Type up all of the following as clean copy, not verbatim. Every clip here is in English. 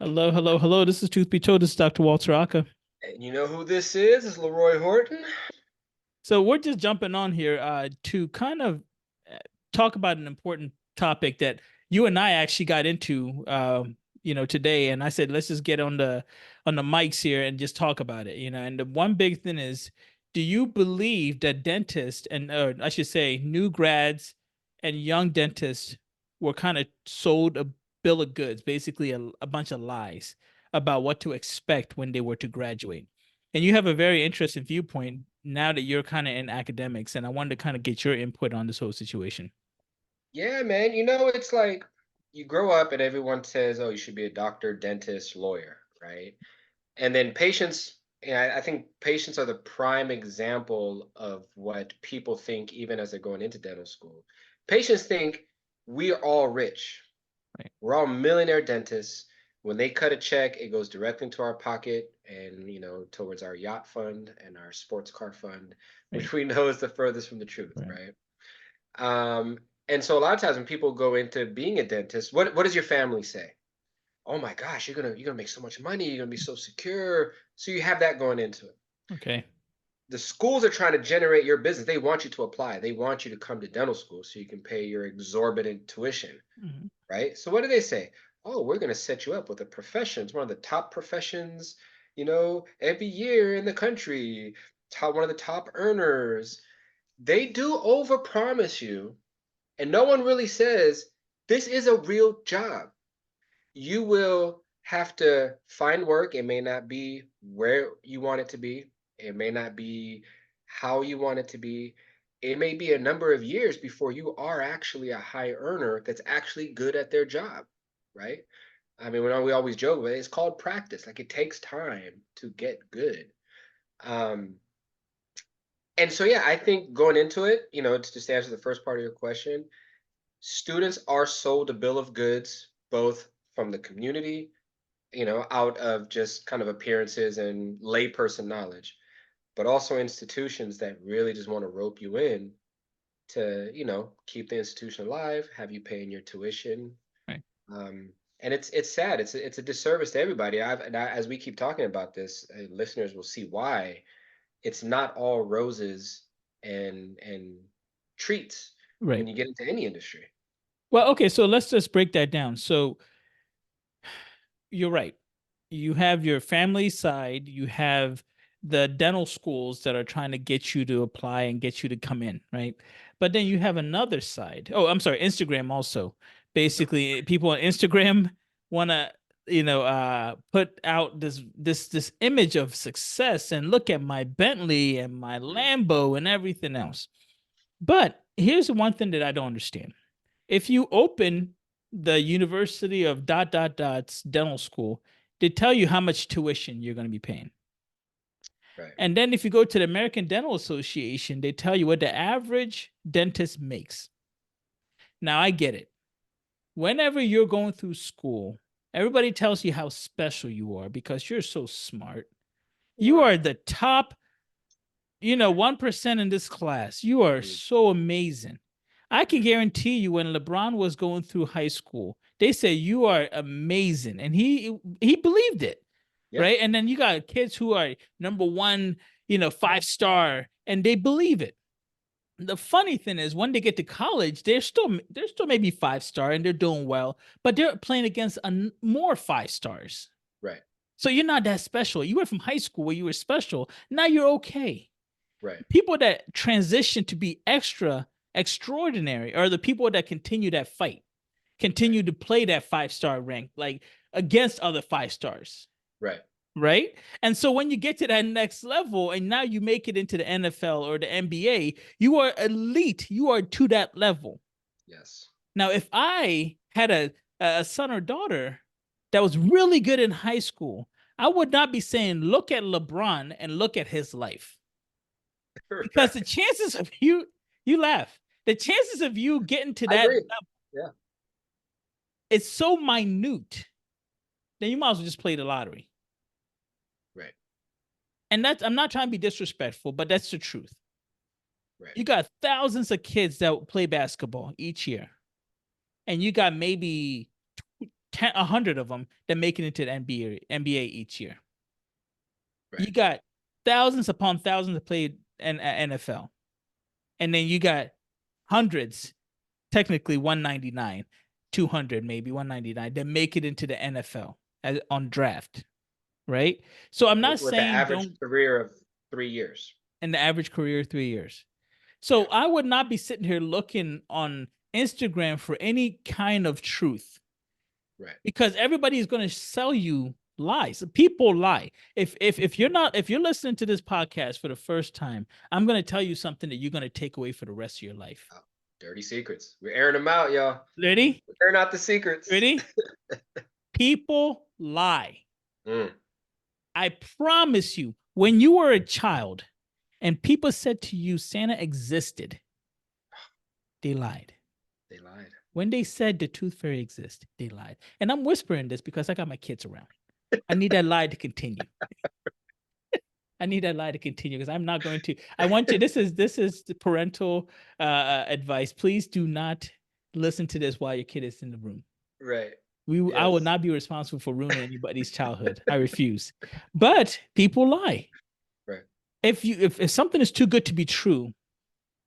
Hello, hello, hello. This is Truth Be Told. This is Dr. Walter Aka. And you know who this is? It's Leroy Horton. So we're just jumping on here to kind of uh, talk about an important topic that you and I actually got into, today. And I said, let's just get on the mics here and just talk about it. And the one big thing is, do you believe that dentists and, I should say, new grads and young dentists were kind of sold a bill of goods, basically a bunch of lies about what to expect when they were to graduate? And you have a very interesting viewpoint now that you're kind of in academics, and I wanted to kind of get your input on this whole situation. Yeah, man. It's like you grow up and everyone says, oh, you should be a doctor, dentist, lawyer, right? And then patients, I think patients are the prime example of what people think even as they're going into dental school. Patients think we are all rich. Right. We're all millionaire dentists. When they cut a check, it goes directly into our pocket and, towards our yacht fund and our sports car fund, Right. which we know is the furthest from the truth, Right. right? And so a lot of times when people go into being a dentist, what does your family say? Oh my gosh, you're gonna make so much money, you're gonna be so secure. So you have that going into it. Okay. The schools are trying to generate your business. They want you to apply. They want you to come to dental school so you can pay your exorbitant tuition, Mhm. right? So what do they say? Oh, we're going to set you up with a profession. It's one of the top professions, every year in the country. One of the top earners. They do overpromise you, and no one really says this is a real job. You will have to find work. It may not be where you want it to be. It may not be how you want it to be. It may be a number of years before you are actually a high earner that's actually good at their job, right? I mean, we always joke about it, it's called practice. Like it takes time to get good. Um, and so, yeah, I think going into it, to just answer the first part of your question, students are sold a bill of goods, both from the community, out of just kind of appearances and layperson knowledge, but also institutions that really just want to rope you in to, keep the institution alive, have you paying your tuition. Right. Um, and it's sad. It's a disservice to everybody. As we keep talking about this, listeners will see why it's not all roses and treats when Right. you get into any industry. Well, okay, so let's just break that down. So you're right. You have your family side, you have the dental schools that are trying to get you to apply and get you to come in, right? But then you have another side. Oh, I'm sorry, Instagram also. Basically, people on Instagram want to, put out this image of success and look at my Bentley and my Mm. Lambo and everything else. But here's the one thing that I don't understand. If you open the University of dot dot dot's dental school, they tell you how much tuition you're going to be paying. Right. And then if you go to the American Dental Association, they tell you what the average dentist makes. Now I get it. Whenever you're going through school, everybody tells you how special you are because you're so smart. You Right. are the top, 1% in this class. You are Mm. so amazing. I can Mm. guarantee you when LeBron was going through high school, they say you are amazing. And he believed it. Yeah. Right. And then you got kids who are number one, 5-star, and they believe it. The funny thing is when they get to college, they're still maybe 5-star and they're doing well, but they're playing against more 5-stars. Right. So you're not that special. You went from high school where you were special. Now you're okay. Right. People that transition to be extraordinary are the people that continue that fight, Right. continue to play that 5-star rank, like against other 5-stars. Right. Right. And so when you get to that next level and now you make it into the NFL or the NBA, you are elite. You are to that level. Yes. Now, if I had a son or daughter that was really good in high school, I would not be saying, look at LeBron and look at his life. Because the Right. chances of you laugh, the chances of you getting to I that agree. level, Yeah. it's so minute, then you might as well just play the lottery. Right. And that's, I'm not trying to be disrespectful, but that's the truth. Right. You got thousands of kids that play basketball each year, and you got maybe 100 of them that make it into the NBA each year. Right. You got thousands upon thousands that played in NFL, and then you got hundreds, technically 199, 200 maybe 199 that make it into the NFL on draft, right? So I'm not With an saying average don't career of 3 years. in the average career 3 years. Yeah. So I would not be sitting here looking on Instagram for any kind of truth Right. because everybody is going to sell you lies. People lie. If you're listening to this podcast for the first time, I'm going to tell you something that you're going to take away for the rest of your life. Oh, dirty secrets. We're airing them out, y'all. Ready? We're airing out the secrets. Ready? People lie. Mm, I promise you, when you were a child and people said to you Santa existed, they lied. they lied. When they said the tooth fairy exists, they lied. And I'm whispering this because I got my kids around. I need that lie to continue. I need that lie to continue because I'm not going to. I want you. This is the parental advice. Please do not listen to this while your kid is in the room. Right. I will Yes. not be responsible for ruining anybody's childhood. I refuse. But people lie. Right. If something is too good to be true,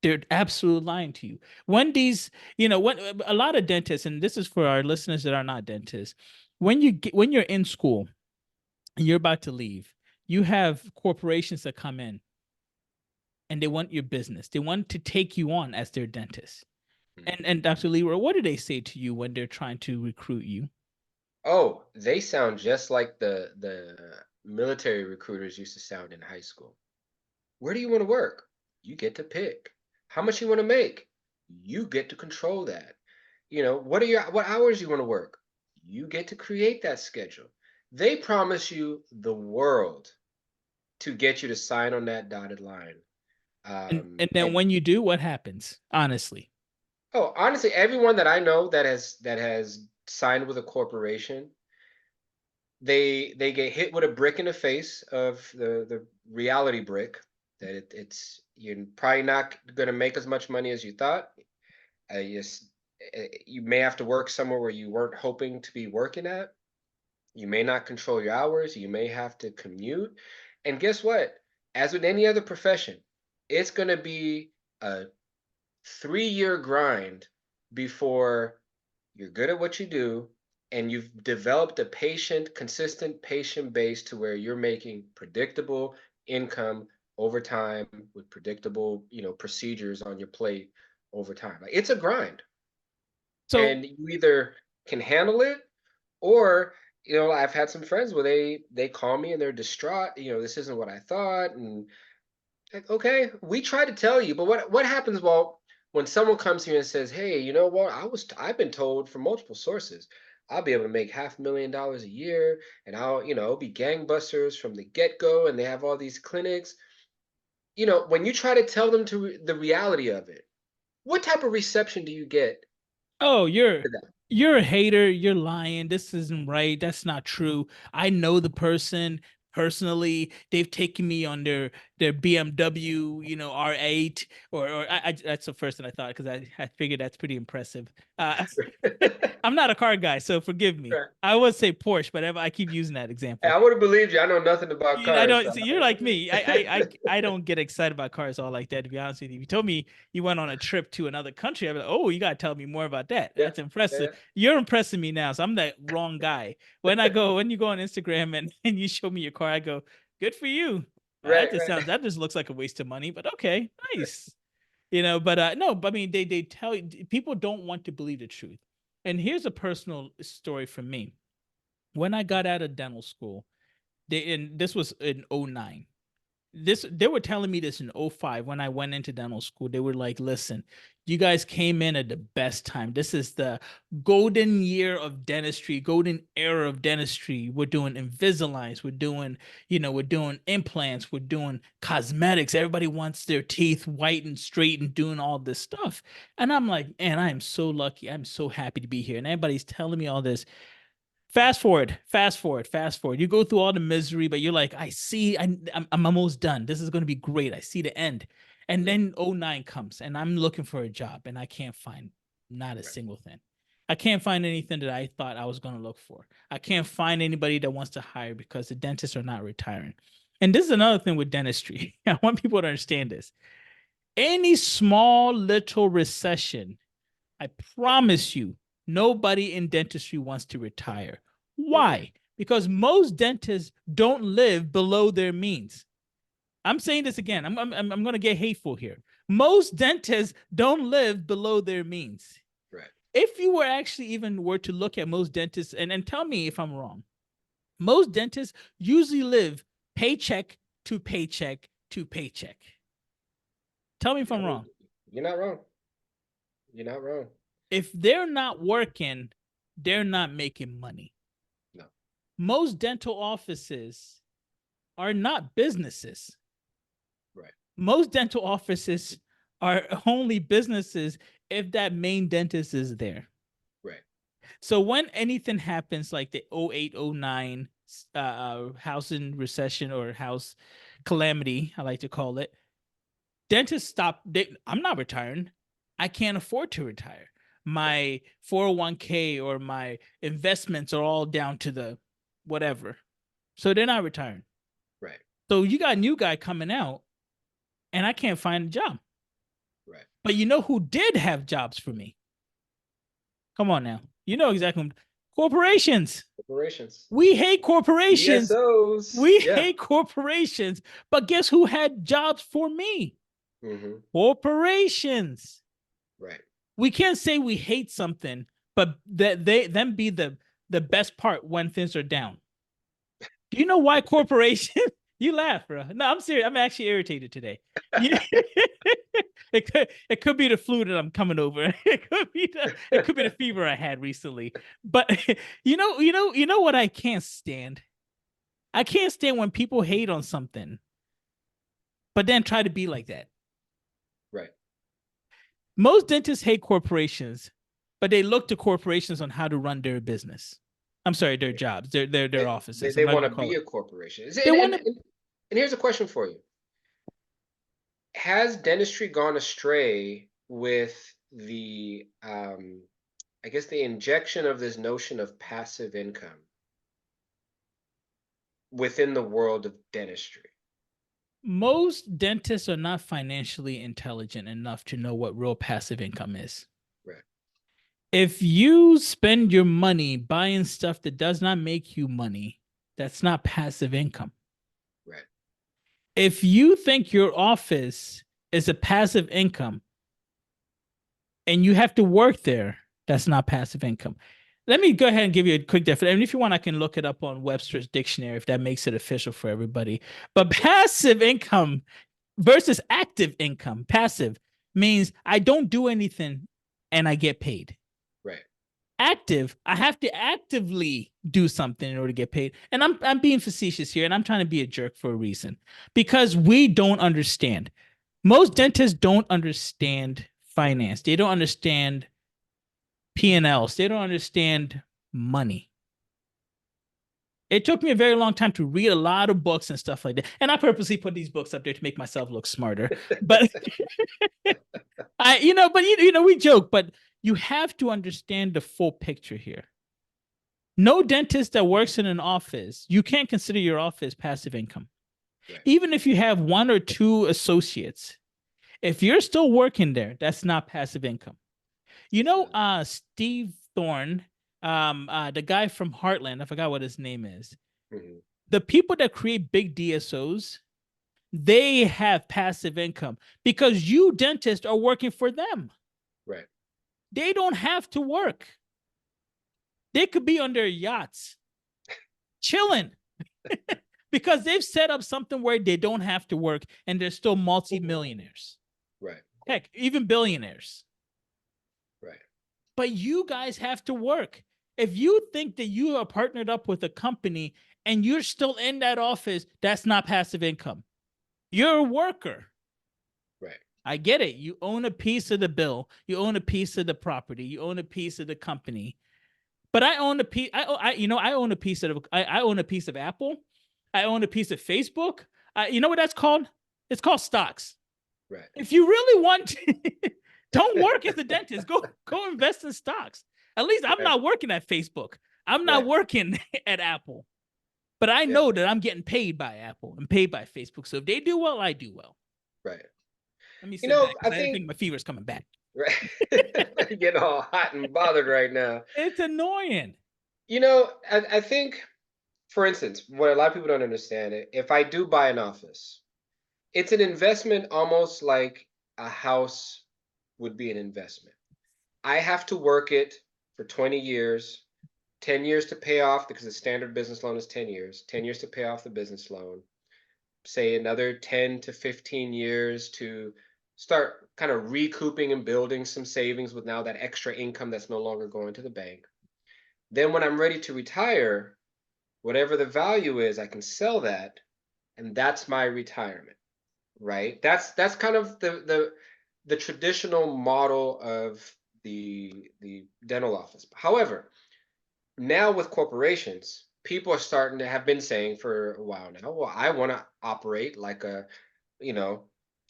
they're absolutely lying to you. When these, when a lot of dentists, and this is for our listeners that are not dentists, when you're in school and you're about to leave, you have corporations that come in and they want your business. They want to take you on as their dentist. Mhm. And Dr. Leroy, what do they say to you when they're trying to recruit you? Oh, they sound just like the military recruiters used to sound in high school. Where do you want to work? You get to pick. How much you want to make? You get to control that. What hours you want to work? You get to create that schedule. They promise you the world to get you to sign on that dotted line. And then And when you do, what happens? Honestly. oh, honestly, everyone that I know that has signed with a corporation, they get hit with a brick in the face of the reality brick that it's you're probably not going to make as much money as you thought. You may have to work somewhere where you weren't hoping to be working at. You may not control your hours. You may have to commute. And guess what? As with any other profession, it's going to be a 3-year grind before you're good at what you do and you've developed a consistent patient base to where you're making predictable income over time with predictable, procedures on your plate over time. Like it's a grind. So And you either can handle it or I've had some friends where they call me and they're distraught, this isn't what I thought. And like, okay, we try to tell you, but what happens? Well, when someone comes here and says, "Hey, you know what? I've been told from multiple sources, I'll be able to make $500,000 a year, and I'll be gangbusters from the get-go." And they have all these clinics. When you try to tell them the reality of it, what type of reception do you get oh, to that? you're a hater. You're lying. This isn't right. That's not true. I know the person personally. They've taken me on their BMW, R8, or that's the first thing I thought because I figured that's pretty impressive. I'm not a car guy, so forgive me. Right. I would say Porsche, but I keep using that Hey, example. I would have believed you. I know nothing about I cars, don't so see you're like me. I don't get excited about cars all like that. To be honest with you, if you told me you went on a trip to another country, I'd be like, oh, you gotta tell me more about that. yeah, That's impressive. yeah, You're impressing me now, so I'm that wrong guy. When you go on Instagram and you show me your car, I go, good for you. right, right. That just looks like a waste of money, but okay, nice. But no, but I mean they tell you people don't want to believe the truth. And here's a personal story from me. When I got out of dental school, this was in '09. They were telling me this in '05 when I went into dental school. They were like, listen, you guys came in at the best time. This is the golden year of dentistry, golden era of dentistry. We're doing Invisaligns, we're doing implants, we're doing cosmetics. Everybody wants their teeth white and straight and doing all this stuff. And I'm like, man, I am so lucky. I'm so happy to be here. And everybody's telling me all this. Fast forward, fast forward, fast forward. You go through all the misery, but you're like, I see, I'm almost done. This is going to be great. I see the end. And Mm, then '09 comes and I'm looking for a job and I can't find not a right. single thing. I can't find anything that I thought I was going to look for. I can't find anybody that wants to hire because the dentists are not retiring. And this is another thing with dentistry. I want people to understand this. Any small little recession, I promise you, nobody in dentistry wants to retire. Mm-mm. Why? Because most dentists don't live below their means. I'm saying this again. I'm going to get hateful here. Most dentists don't live below their means. Right. If you were actually even were to look at most dentists, and tell me if I'm wrong, most dentists usually live paycheck to paycheck to paycheck. Tell me if I'm No, wrong. you're not wrong. You're not wrong. If they're not working, they're not making money. No. Most dental offices are not businesses. Right. Most dental offices are only businesses if that main dentist is there. Right. So when anything happens like the 08, 09 housing recession or house calamity, I like to call it, dentists stop. I'm not retiring. I can't afford to retire. My 401k or my investments are all down to the whatever. So they're not retiring. Right. So you got a new guy coming out and I can't find a job. Right. But you know who did have jobs for me? Come on now. You know exactly. Corporations. Corporations. We hate corporations. ESOs. We Yeah. hate corporations. But guess who had jobs for me? Mm-hmm. Corporations. Right. We can't say we hate something, but that they them be the best part when things are down. Do you know why corporations? You laugh, bro. No, I'm serious. I'm actually irritated today. Yeah. It could be the flu that I'm coming over. It could be the fever I had recently. But you know what I can't stand? I can't stand when people hate on something, but then try to be like that. Right. Most dentists hate corporations, but they look to corporations on how to run their business. I'm sorry, their jobs, their They, offices. I'm they not want gonna to call be it. a corporation. They want to. And here's a question for you. Has dentistry gone astray with I guess the injection of this notion of passive income within the world of dentistry? Most dentists are not financially intelligent enough to know what real passive income is. Right. If you spend your money buying stuff that does not make you money, that's not passive income. Right. If you think your office is a passive income and you have to work there, that's not passive income. Let me go ahead and give you a quick definition. And if you want, I can look it up on Webster's dictionary if that makes it official for everybody. But passive income versus active income. Passive means I don't do anything and I get paid. Right. Active, I have to actively do something in order to get paid. And I'm being facetious here and I'm trying to be a jerk for a reason because we don't understand. Most dentists don't understand finance. They don't understand P&Ls. They don't understand money. It took me a very long time to read a lot of books and stuff like that. And I purposely put these books up there to make myself look smarter. But we joke, but you have to understand the full picture here. No dentist that works in an office, you can't consider your office passive income. Right. Even if you have one or two associates, if you're still working there, that's not passive income. You know, Steve Thorne, the guy from Heartland, I forgot what his name is. Mm-hmm. The people that create big DSOs, they have passive income because you dentists are working for them. Right. They don't have to work. They could be on their yachts, chilling, because they've set up something where they don't have to work and they're still multi-millionaires. Right. Heck, even billionaires. Right. But you guys have to work. If you think that you are partnered up with a company and you're still in that office, that's not passive income. You're a worker. Right. I get it. You own a piece of the bill. You own a piece of the property. You own a piece of the company. But I own a piece. I own a piece of. I own a piece of Apple. I own a piece of Facebook. You know what that's called? It's called stocks. Right. If you really want to, don't work as a dentist. Go invest in stocks. At least I'm Right. not working at Facebook. I'm not Right. working at Apple. But I Yeah. know that I'm getting paid by Apple and paid by Facebook. So if they do well, I do well. Right. Let me You sit know, back I because I think think my fever's coming back. right. You're getting all hot and bothered right now. It's annoying. You know, I think, for instance, what a lot of people don't understand, if I do buy an office, it's an investment almost like a house would be an investment. I have to work it for 20 years, 10 years to pay off because the standard business loan is 10 years, 10 years to pay off the business loan, say another 10 to 15 years to start kind of recouping and building some savings with now that extra income that's no longer going to the bank. Then when I'm ready to retire, whatever the value is, I can sell that, and that's my retirement, right? That's kind of the traditional model of the dental office. However, now with corporations, people are starting to have been saying for a while now, well, I want to operate like a, you know,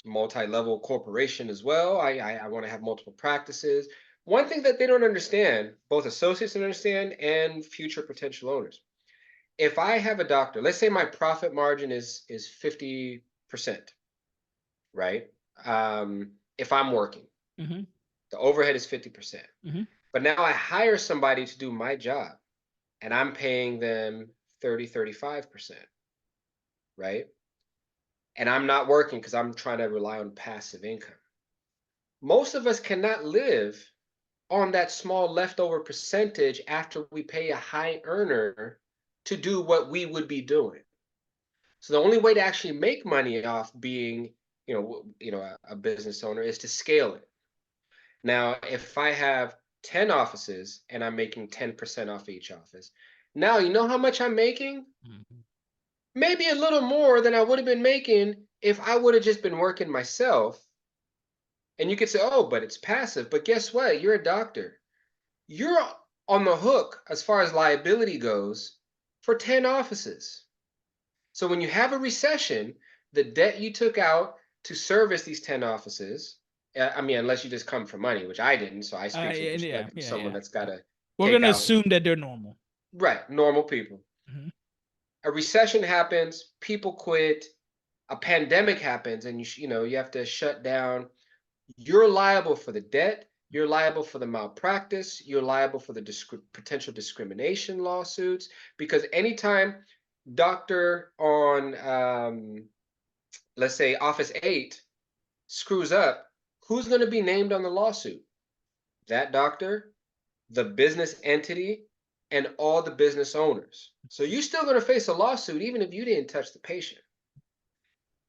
multi-level corporation as well. I want to have multiple practices. One thing that they don't understand, both associates don't understand and future potential owners. If I have a doctor, let's say my profit margin is 50%, right? If I'm working, Mm-hmm. the overhead is 50%. Mm-hmm. But now I hire somebody to do my job and I'm paying them 30, 35%, right? And I'm not working because I'm trying to rely on passive income. Most of us cannot live on that small leftover percentage after we pay a high earner to do what we would be doing. So the only way to actually make money off being, a business owner is to scale it. Now, if I have 10 offices and I'm making 10% off each office, now you know how much I'm making? Mm-hmm. Maybe a little more than I would have been making if I would have just been working myself. And you could say, oh, but it's passive. But guess what? You're a doctor. You're on the hook as far as liability goes for 10 offices. So when you have a recession, the debt you took out to service these 10 offices, I mean, unless you just come for money, which I didn't, so I speak from Yeah, yeah, perspective of yeah, someone yeah. that's got to We're take gonna out, assume that they're normal. right, normal people. Mm-hmm. A recession happens, people quit, a pandemic happens, and you have to shut down. You're liable for the debt. You're liable for the malpractice. You're liable for the potential discrimination lawsuits because anytime doctor on let's say Office 8 screws up, who's going to be named on the lawsuit? That doctor, the business entity, and all the business owners. So you're still going to face a lawsuit even if you didn't touch the patient,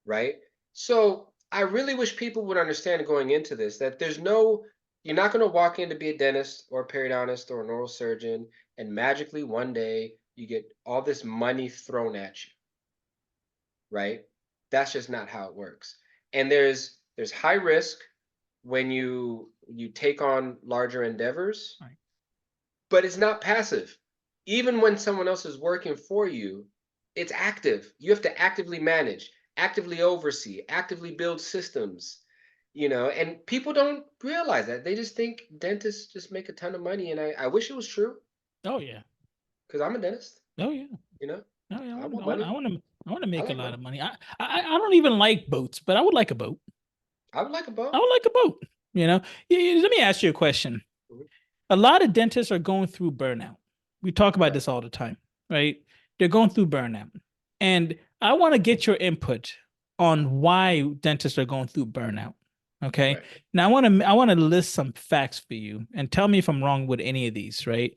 right? So I really wish people would understand going into this that you're not going to walk in to be a dentist or a periodontist or a neurosurgeon and magically one day you get all this money thrown at you, right? That's just not how it works. And there's high risk when you take on larger endeavors, Right. but it's not passive. Even when someone else is working for you, it's active. You have to actively manage, actively oversee, actively build systems, and people don't realize that. They just think dentists just make a ton of money. And I wish it was true Oh yeah. because I'm a dentist, Oh yeah. you know. Oh yeah. I I want. want I want. money. I want to. I want to I make a like lot money. of money. I don't even like boats, but I would like a boat. I would like a I boat. would like a boat. You know. Let me ask you a question. Mhm. A lot of dentists are going through burnout. We talk about Right, this all the time, right? They're going through burnout. And I want to get your input on why dentists are going through burnout. Okay. right, Now I want to list some facts for you and tell me if I'm wrong with any of these, right?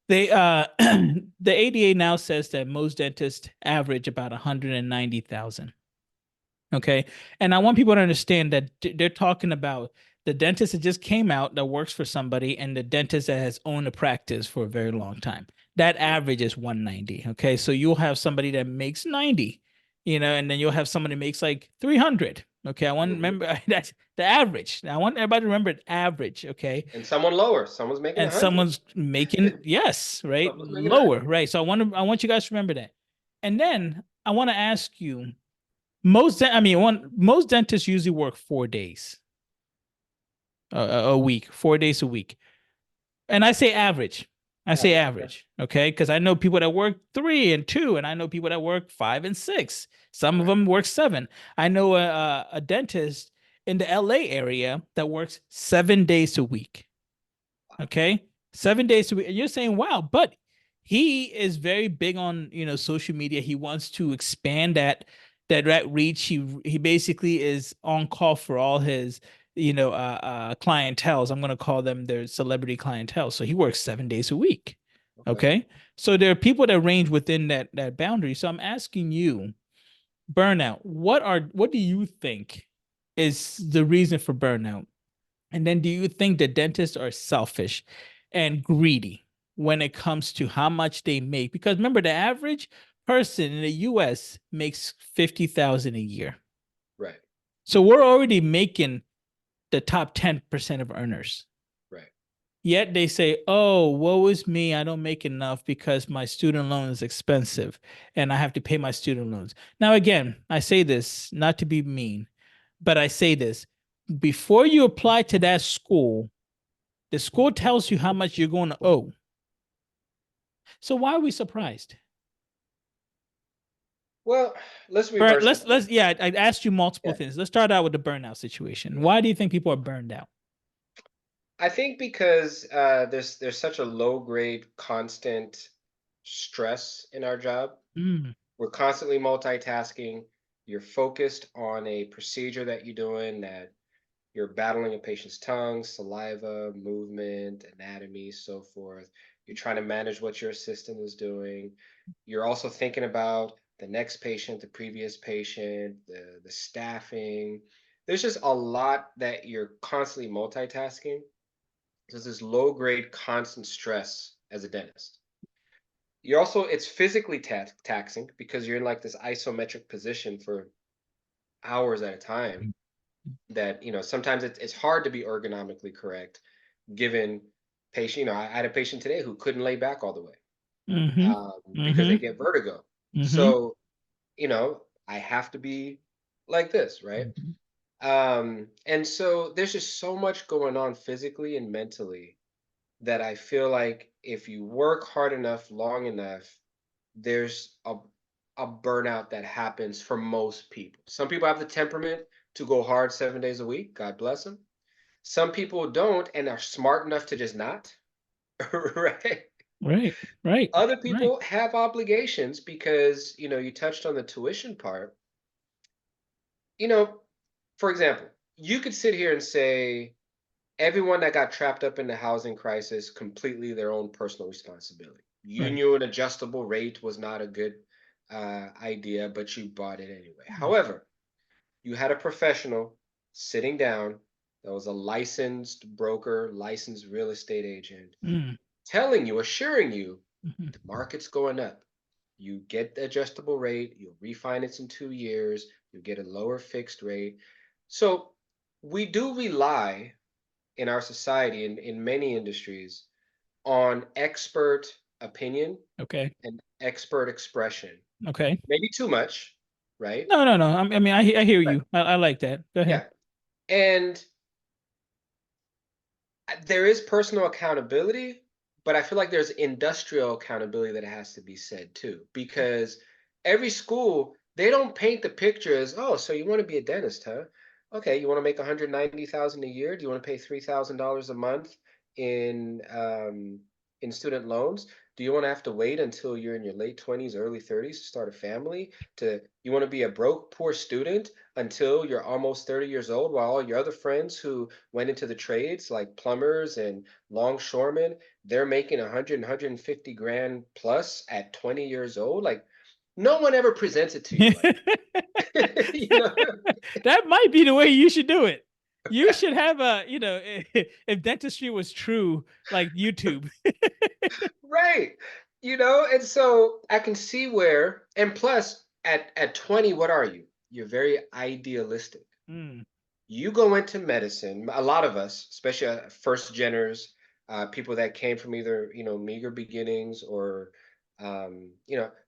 They the ADA now says that most dentists average about 190,000. Okay. And I want people to understand that they're talking about the dentist that just came out that works for somebody and the dentist that has owned a practice for a very long time. That average is 190. Okay. So you'll have somebody that makes 90, and then you'll have somebody that makes like 300. Okay. I want to hmm remember that's the average. Now, I want everybody to remember average. Okay. and someone lower. Someone's making And 100. someone's making, yes, right? Someone's making Lower. 100. Right. So I want you guys to remember that. And then I want to ask you, most dentists usually work 4 days a week, 4 days a week. And I say average. I say Average, okay. average, okay? Because I know people that work 3 and 2, and I know people that work 5 and 6. Some of Right. them work 7. I know a dentist in the LA area that works 7 days a week. Okay, 7 days a week. And you're saying, wow, but he is very big on social media. He wants to expand that reach. He basically is on call for all his clientels. I'm gonna call them their celebrity clientele. So he works 7 days a week. Okay. Okay. So there are people that range within that boundary. So I'm asking you, burnout, what do you think is the reason for burnout? And then do you think the dentists are selfish and greedy when it comes to how much they make? Because remember, the average person in the US makes 50,000 a year. Right. So we're already making the top 10% of earners. Right. Yet they say, "Oh, woe is me, I don't make enough because my student loan is expensive and I have to pay my student loans." Now again, I say this not to be mean, but I say this, before you apply to that school, the school tells you how much you're going to owe. So why are we surprised? Well, let's But reverse that. let's yeah, I asked you multiple Yeah. things. Let's start out with the burnout situation. Yeah. Why do you think people are burned out? I think because there's such a low grade constant stress in our job. Mm, We're constantly multitasking. You're focused on a procedure that you're doing that you're battling a patient's tongue, saliva, movement, anatomy, so forth. You're trying to manage what your assistant is doing. You're also thinking about the next patient, the previous patient, the staffing. There's just a lot that you're constantly multitasking. There's this low grade constant stress as a dentist. You're also it's physically taxing because you're in like this isometric position for hours at a time that sometimes it's hard to be ergonomically correct given patient. I had a patient today who couldn't lay back all the way mm-hmm, because they mm-hmm, get vertigo. mm-hmm, So I have to be like this, right? mm-hmm. And so there's just so much going on physically and mentally that I feel like if you work hard enough, long enough, there's a burnout that happens for most people. Some people have the temperament to go hard 7 days a week. God bless them. Some people don't and are smart enough to just not, right? Right, right, Other right. people have obligations because, you touched on the tuition part. You know, for example, you could sit here and say everyone that got trapped up in the housing crisis completely their own personal responsibility. You Right. knew an adjustable rate was not a good idea, but you bought it anyway. Mm, However, you had a professional sitting down that was a licensed broker, licensed real estate agent, mm, telling you, assuring you, mhm. the market's going up. You get the adjustable rate, you'll refinance in 2 years, you get a lower fixed rate. So we do rely in our society, in many industries, on expert opinion Okay, and expert expression. okay. Maybe too much, right? No, no, no. I mean, I hear Right. you. I like that. Go ahead. Yeah. And there is personal accountability, but I feel like there's industrial accountability that has to be said too, because every school they don't paint the picture as, oh, so you want to be a dentist, huh? Okay, you want to make 190,000 a year? Do you want to pay $3,000 a month in student loans? Do you want to have to wait until you're in your late 20s, early 30s to start a family? To you want to be a broke, poor student until you're almost 30 years old, while all your other friends who went into the trades like plumbers and longshoremen, they're making 100, 150 grand plus at 20 years old. Like no one ever presents it to you like that. That might be the way you should do it. You should have if dentistry was true, like YouTube. Right. And so I can see where, and plus at 20, what are you? You're very idealistic. Mm, You go into medicine, a lot of us, especially first geners, people that came from either, meager beginnings or,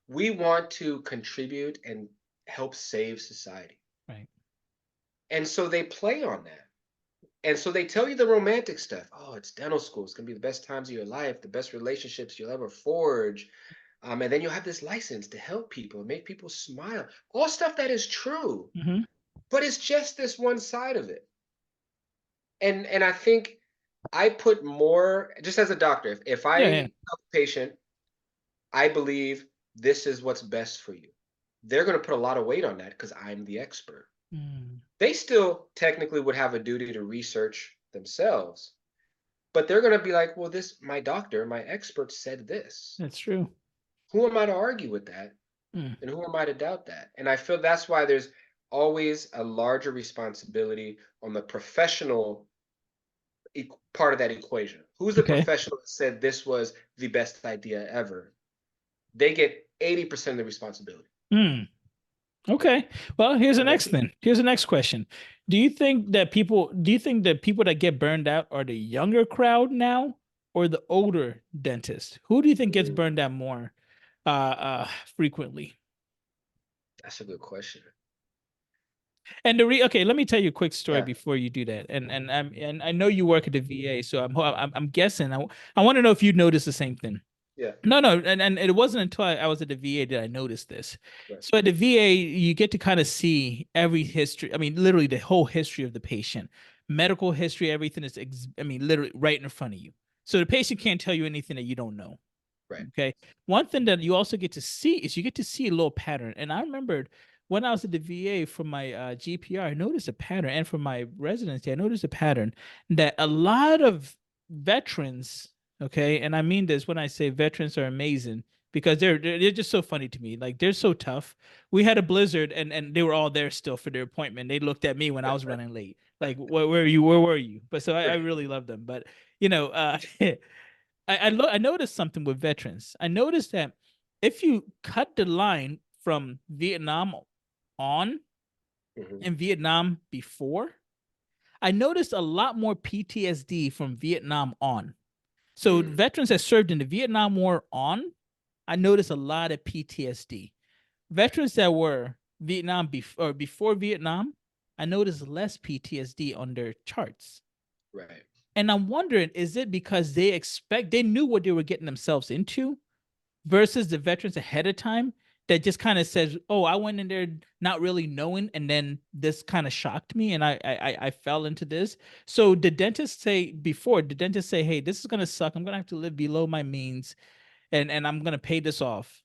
we want to contribute and help save society. right. And so they play on that. And so they tell you the romantic stuff. Oh, it's dental school. It's gonna be the best times of your life, the best relationships you'll ever forge. And then you'll have this license to help people and make people smile. All stuff that is true, Hmm. but it's just this one side of it. And I think I put more just as a doctor. If I Yeah, yeah. help a patient, I believe this is what's best for you. They're going to put a lot of weight on that because I'm the expert. Mm, They still technically would have a duty to research themselves, but they're going to be like, well, this, my doctor, my expert said this. that's true. Who am I to argue with that? Mm, And who am I to doubt that? And I feel that's why there's always a larger responsibility on the professional part of that equation. Who's the okay. professional that said this was the best idea ever? They get 80% of the responsibility. Mm, okay. Well, here's the What next about you? thing. Here's the next question. Do you think that people that get burned out are the younger crowd now or the older dentist? Who do you think gets Mm, burned out more frequently? that's a good question. And okay, let me tell you a quick story Yeah, before you do that. And I know you work at the VA, so I'm guessing. I want to know if you notice the same thing. yeah, No, no, and it wasn't until I was at the VA that I noticed this. right, So at the VA, you get to kind of see every history. I mean, literally the whole history of the patient, medical history, everything is, I mean, literally right in front of you. So the patient can't tell you anything that you don't know. right. Okay. One thing that you also get to see is you get to see a little pattern. And I remembered when I was at the VA for my GPR, I noticed a pattern. And for my residency, I noticed a pattern that a lot of veterans, okay, and I mean this when I say veterans are amazing because they're just so funny to me. Like they're so tough. We had a blizzard and they were all there still for their appointment. They looked at me when I was running late. Like, where are you? Where were you? But so I Right. really love them. But you know, I noticed something with veterans. I noticed that if you cut the line from Vietnam on Hmm. and Vietnam before, I noticed a lot more PTSD from Vietnam on. So Mm, veterans that served in the Vietnam War on, I noticed a lot of PTSD. Veterans that were Vietnam or before Vietnam, I noticed less PTSD on their charts. right. And I'm wondering, is it because they knew what they were getting themselves into versus the veterans ahead of time that just kind of says, "Oh, I went in there not really knowing, and then this kind of shocked me, and I fell into this." So the dentist say before the dentist say, "Hey, this is gonna suck. I'm gonna have to live below my means, and I'm gonna pay this off."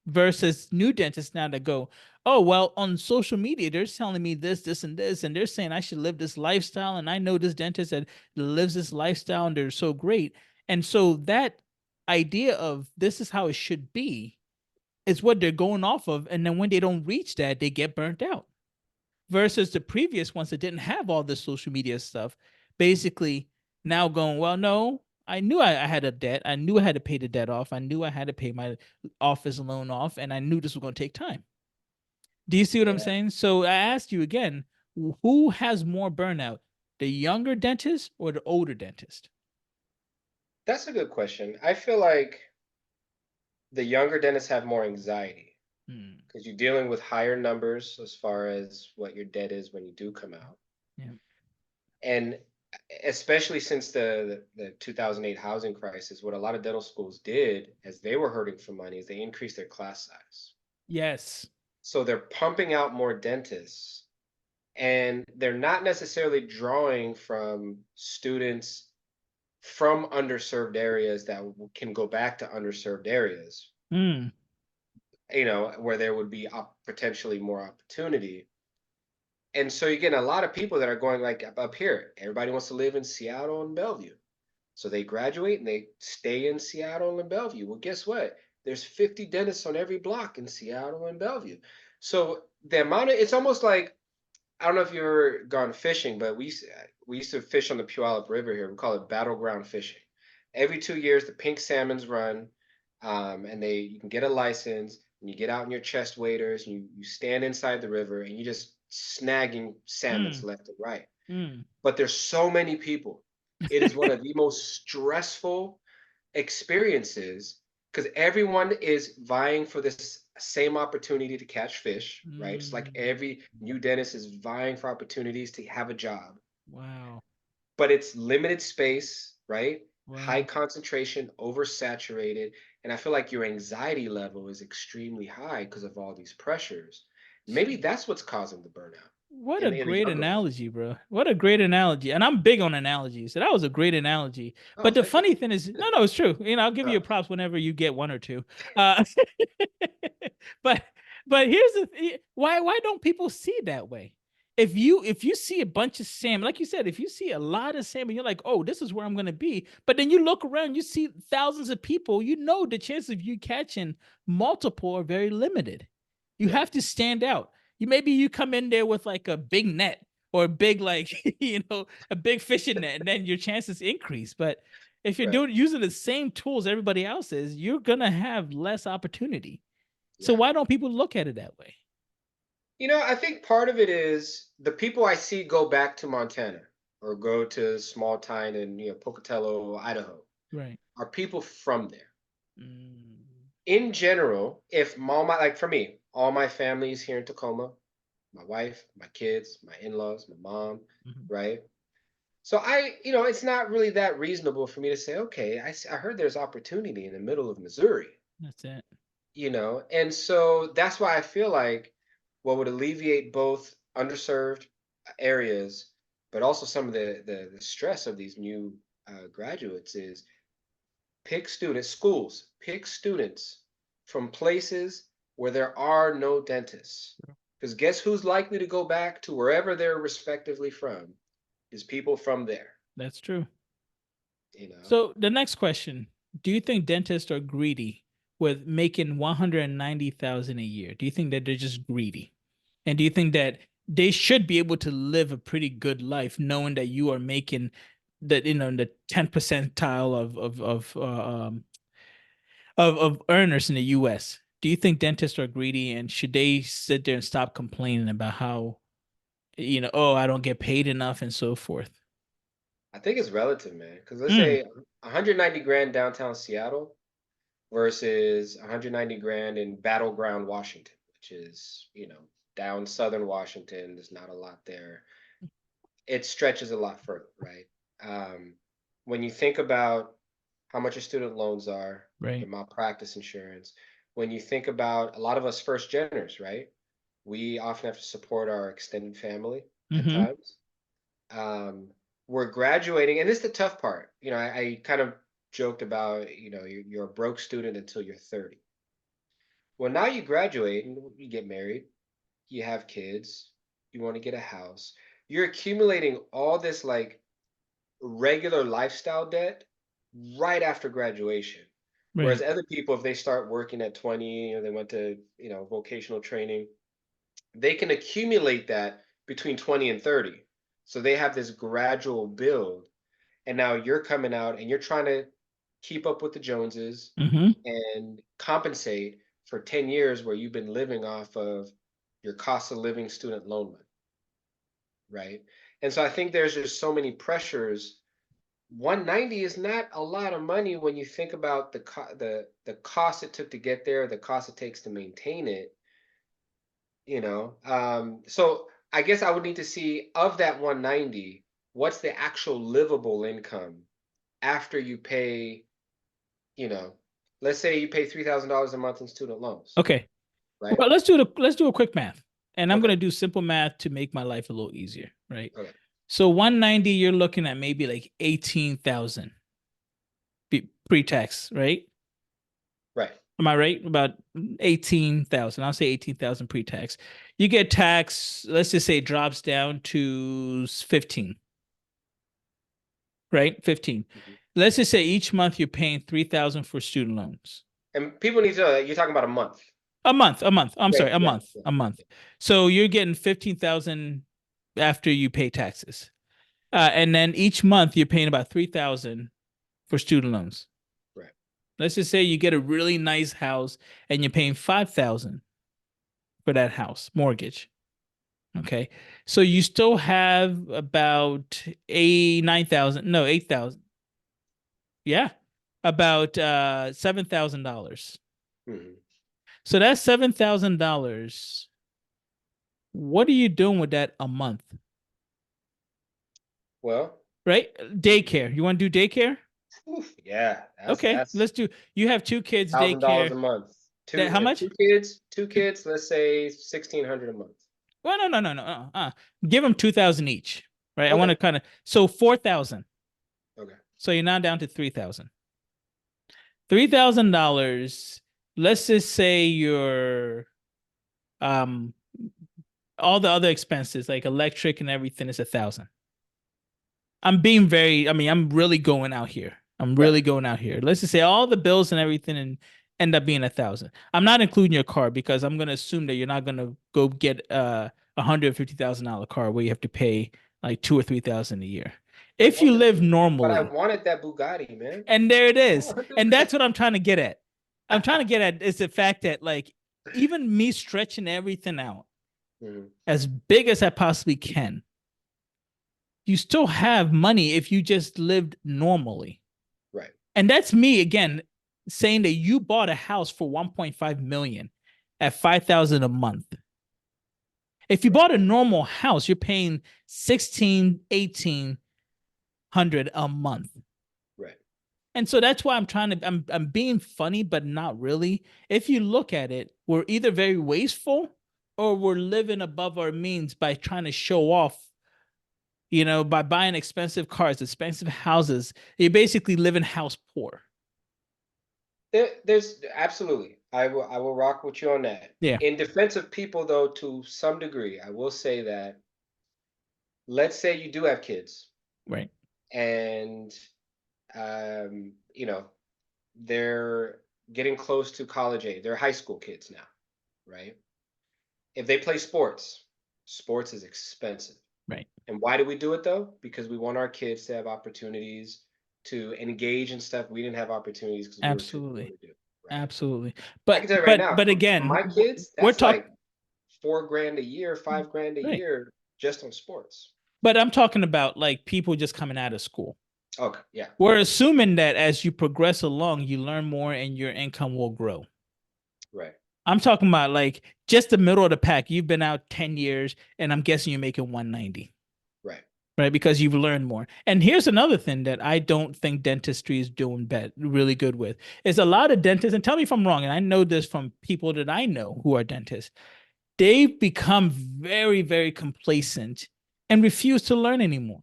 Versus new dentists now that go, "Oh, well, on social media, they're telling me this, this, and this, and they're saying I should live this lifestyle, and I know this dentist that lives this lifestyle, and they're so great." And so that idea of this is how it should be is what they're going off of. And then when they don't reach that, they get burnt out. Versus the previous ones that didn't have all this social media stuff, basically now going, well, no, I knew I had a debt. I knew I had to pay the debt off. I knew I had to pay my office loan off, and I knew this was going to take time. Do you see what I'm Yeah, saying? So I asked you again, who has more burnout, the younger dentist or the older dentist? that's a good question. I feel like the younger dentists have more anxiety Hmm. because you're dealing with higher numbers as far as what your debt is when you do come out. Yeah. And especially since the 2008 housing crisis, what a lot of dental schools did as they were hurting for money is they increased their class size. Yes. So they're pumping out more dentists and they're not necessarily drawing from students from underserved areas that can go back to underserved areas, Hmm. where there would be potentially more opportunity. And so you get a lot of people that are going like up here. Everybody wants to live in Seattle and Bellevue. So they graduate and they stay in Seattle and Bellevue. Well, guess what? There's 50 dentists on every block in Seattle and Bellevue. So the amount of it's almost like I don't know if you've ever gone fishing, but we used to fish on the Puyallup River here. We call it battleground fishing. Every 2 years, the pink salmons run, and they you can get a license, and you get out in your chest waders, and you stand inside the river, and you just snagging salmons Hmm. left and right. Hmm. But there's so many people. It is one of the most stressful experiences because everyone is vying for this same opportunity to catch fish, right? It's like Hmm. every new dentist is vying for opportunities to have a job. Wow. but it's limited space, right? High Wow. concentration, oversaturated, and I feel like your anxiety level is extremely high because of all these pressures. Maybe that's what's causing the burnout What a in the great younger ones. analogy, bro. What a great analogy. And I'm big on analogies. So that was a great analogy. Oh, But the thank you. funny thing is, no, no, it's true. I'll give you Uh, a props whenever you get one or two. Uh, but here's the why don't people see it that way? If you see a bunch of salmon, like you said, if you see a lot of salmon, you're like, oh, this is where I'm gonna be. But then you look around, you see thousands of people, you know the chances of you catching multiple are very limited. You yeah, have to stand out. Maybe you come in there with like a big net or a big like a big fishing net, and then your chances increase. But if you're right. doing using the same tools everybody else is, you're gonna have less opportunity. So Yeah. why don't people look at it that way? I think part of it is the people I see go back to Montana or go to small town in, Pocatello, Idaho, Right. are people from there. Mm, In general, if all my like for me, all my family is here in Tacoma, my wife, my kids, my in-laws, my mom, mhm. right? So it's not really that reasonable for me to say, okay, I heard there's opportunity in the middle of Missouri, That's it. and so that's why I feel like what would alleviate both underserved areas, but also some of the stress of these new graduates is pick students from places where there are no dentists. Because guess who's likely to go back to wherever they're respectively from is people from there, That's true. you know. So the next question: do you think dentists are greedy with making 190,000 a year? Do you think that they're just greedy? And do you think that they should be able to live a pretty good life knowing that you are making that the 10 percentile of earners in the US? Do you think dentists are greedy, and should they sit there and stop complaining about how oh, I don't get paid enough and so forth? I think it's relative, man. Because let's Mm, say 190 grand downtown Seattle versus 190 grand in Battleground, Washington, which is, down southern Washington. There's not a lot there. It stretches a lot further, right? Um, when you think about how much your student loans are, right. your malpractice insurance, when you think about a lot of us first geners, right? We often have to support our extended family at Mm-hmm. times. Um, we're graduating, and this is the tough part. I kind of joked about, you're a broke student until you're 30. Well, now you graduate and you get married, you have kids, you want to get a house. You're accumulating all this like regular lifestyle debt right after graduation. Whereas Right. other people, if they start working at 20 or they went to, vocational training, they can accumulate that between 20 and 30. So they have this gradual build. And now you're coming out and you're trying to keep up with the Joneses Mm-hmm. and compensate for 10 years where you've been living off of your cost of living student loan money, right? And so I think there's just so many pressures. 190 is not a lot of money when you think about the cost it took to get there, the cost it takes to maintain it. So I guess I would need to see of that 190, what's the actual livable income after you pay, you know, let's say you pay $3,000 a month in student loans, Okay. right? Well, let's do a quick math. And I'm Okay. gonna do simple math to make my life a little easier, right? Okay. So 190, you're looking at maybe like 18,000 pre-tax, right? Right. Am I right? About 18,000. I'll say 18,000 pre-tax. You get tax, let's just say it drops down to 15, right? 15. Mhm. Let's just say each month you're paying 3,000 for student loans. And people need to, you're talking about a month. A month. I'm Yeah. sorry, a Yeah. month, Yeah. a month. So you're getting 15,000 after you pay taxes. And then each month you're paying about 3,000 for student loans. Right. Let's just say you get a really nice house and you're paying 5,000 for that house mortgage. Okay. So you still have about 9,000, no, 8,000. Yeah. About $7,000. Mhm. So that's $7,000. What are you doing with that a month? Well, right? Daycare. You want to do daycare? Oof, yeah, Okay, that's let's do. You have two kids, $1,000 daycare. a month. That how much? Two kids. Let's say 1,600 a month. Well, no, no, no, no. Give them 2,000 each, right? I want Okay. to kind of so 4,000. Okay. So you're now down to 3,000. $3,000. Let's just say your um all the other expenses like electric and everything is 1,000. I'm being very. I mean, I'm really going out here. I'm Right. really going out here. Let's just say all the bills and everything and end up being 1,000. I'm not including your car because I'm gonna assume that you're not gonna go get $150,000 car where you have to pay like 2 or 3 thousand a year. I If you wanted, live but I normally, wanted that Bugatti, man. and there it I is, wanted and the that's what I'm trying to get at. I'm trying to get at is the fact that like even me stretching everything out Mhm. as big as I possibly can, you still have money if you just lived normally. Right. And that's me again saying that you bought a house for 1.5 million at 5,000 a month. If you Right. bought a normal house, you're paying 16, 1,800 a month. Right. And so that's why I'm being funny, but not really. If you look at it, we're either very wasteful or we're living above our means by trying to show off, by buying expensive cars, expensive houses. You're basically living house poor. There's absolutely. I will rock with you on that. Yeah, In defense of people, though, to some degree, I will say that let's say you do have kids right. and you know, they're getting close to college age. They're high school kids now, right? If they play sports, sports is expensive. Right. And why do we do it though? Because we want our kids to have opportunities to engage in stuff we didn't have opportunities because we were too poor Absolutely. to do, right? Absolutely. I can But tell you right but now, but for again, my kids, we're that's talking like 4 grand a year, 5 grand a right. year just on sports. But I'm talking about like people just coming out of school. Okay, yeah, We're assuming that as you progress along, you learn more and your income will grow. right, I'm talking about like just the middle of the pack. You've been out 10 years and I'm guessing you're making 190, right. right? Because you've learned more. And here's another thing that I don't think dentistry is doing really good with is a lot of dentists, and tell me if I'm wrong, and I know this from people that I know who are dentists, they've become very, very complacent and refuse to learn anymore.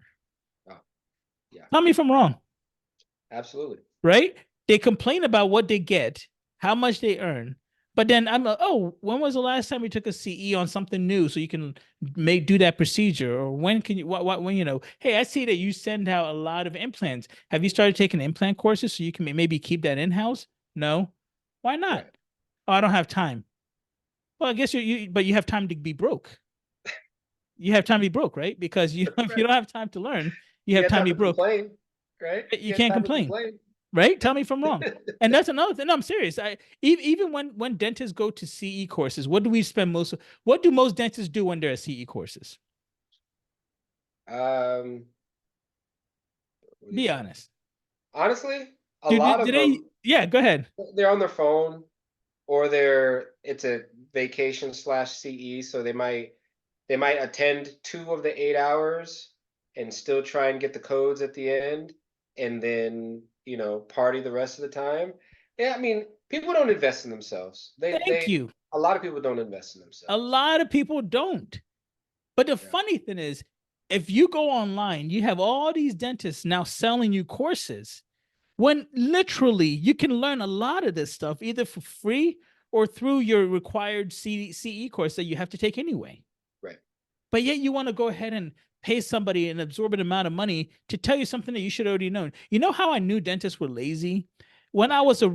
Oh, yeah, Tell me if I'm wrong, absolutely. right? They complain about what they get, how much they earn, but then I'm like, oh, when was the last time you took a CE on something new so you can do that procedure? Or when can you when hey, I see that you send out a lot of implants. Have you started taking implant courses so you can maybe keep that in house? No, why not? Right, Oh, I don't have time. Well, I guess but you have time to be broke. You have time to be broke, right? Because if you right. don't have time to learn, you You have got time to time be to broke. complain, right? You You got can't time to complain, complain. right? Tell me if I'm wrong. And that's another thing. No, I'm serious. Even when dentists go to CE courses, what do we spend most? What do most dentists do when they're at CE courses? Um, what do you Be think? honest. Honestly, a Do, do, lot do of they? them, Yeah, go ahead. they're on their phone or it's a vacation slash CE, so they might attend 2 of the 8 hours and still try and get the codes at the end, and then party the rest of the time. Yeah, I mean, people don't invest in themselves. Thank They you. a lot of people don't invest in A themselves. lot of people don't. But the Yeah, funny thing is, if you go online, you have all these dentists now selling you courses when literally you can learn a lot of this stuff either for free or through your required CE course that you have to take anyway. right. But yet you want to go ahead and pay somebody an absorbent amount of money to tell you something that you should already know. You know how I knew dentists were lazy? When I was a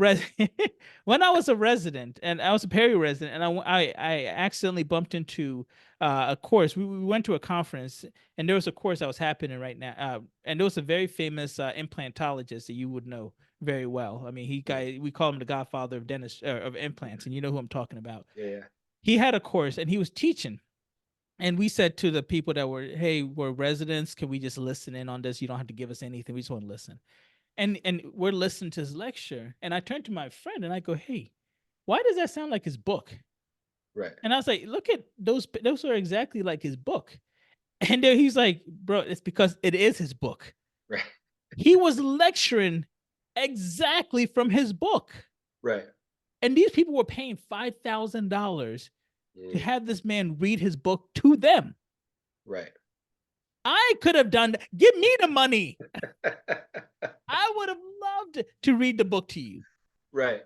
when I was a resident and I was a peri resident, and I accidentally bumped into a course. We went to a conference, and there was a course that was happening right now, and there was a very famous implantologist that you would know very well. I mean, Mhm. we call him the godfather of dentist of implants, and you know who I'm talking about. Yeah, yeah. He had a course, and he was teaching, and we said to the people that were, hey, we're residents, can we just listen in on this? You don't have to give us anything, we just want to listen. And we're listening to his lecture, and I turned to my friend and I go, hey, why does that sound like his book? Right. And I was like, look at those are exactly like his book. And then he's like, bro, it's because it is his book. Right. He was lecturing exactly from his book. Right. And these people were paying $5,000 to Mm. have this man read his book to them. Right. I could have done that. Give me the money. I would have loved to read the book to you. Right.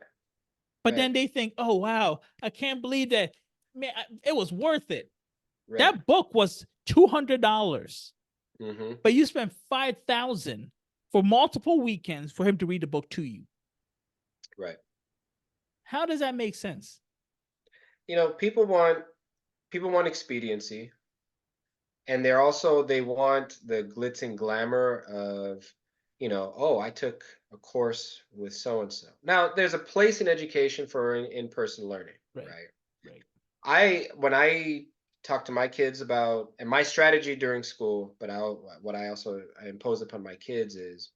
But Right. then they think, oh, wow, I can't believe that. Man, it was worth it. Right. That book was $200, Mm-hmm. but you spent 5,000 for multiple weekends for him to read the book to you. Right. How does that make sense? You know, people want expediency, and they want the glitz and glamour of, oh, I took a course with so and so. Now, there's a place in education for in-person learning, Right. right? Right. I when I talk to my kids about, and my strategy during school, but what I impose upon my kids is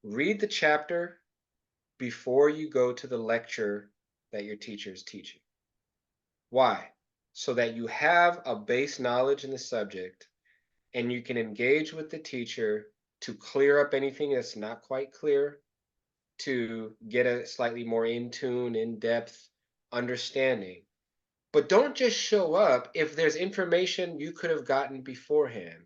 read the chapter before you go to the lecture that your teacher is teaching. Why? So that you have a base knowledge in the subject and you can engage with the teacher to clear up anything that's not quite clear, to get a slightly more in tune, in depth understanding. But don't just show up if there's information you could have gotten beforehand,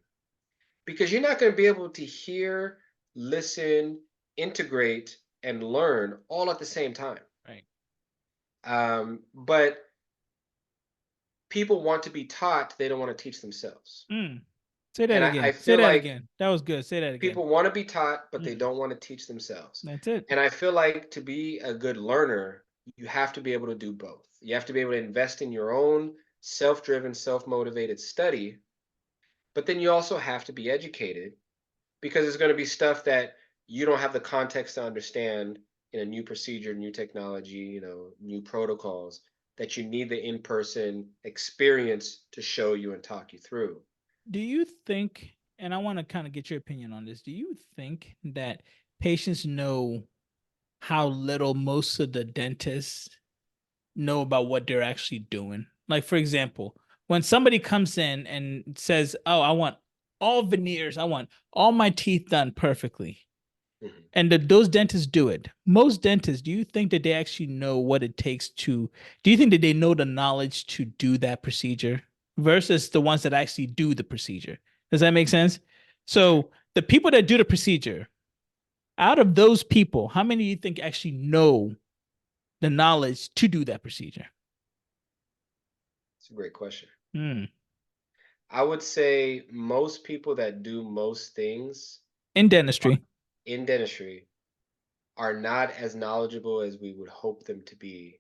because you're not going to be able to hear, listen, integrate, and learn all at the same time. Right. But people want to be taught, they don't want to teach themselves. Mm. Say that And I again. Say feel that like again. That was good. Say that again. people want to be taught, but they Mm. don't want to teach themselves. That's it. And I feel like to be a good learner, you have to be able to do both. You have to be able to invest in your own self driven, self motivated study, but then you also have to be educated, because there's going to be stuff that you don't have the context to understand in a new procedure, new technology, new protocols, that you need the in person experience to show you and talk you through. Do you think, and I want to kind of get your opinion on this, do you think that patients know how little most of the dentists know about what they're actually doing? Like, for example, when somebody comes in and says, oh, I want all veneers, I want all my teeth done perfectly. Mhm. And those dentists do it. Most dentists, do you think that they actually know what it takes to, do you think that they know the knowledge to do that procedure versus the ones that actually do the procedure? Does that make sense? So the people that do the procedure, out of those people, how many do you think actually know the knowledge to do that procedure? It's a great question. Hmm. I would say most people that do most things In dentistry. in dentistry are not as knowledgeable as we would hope them to be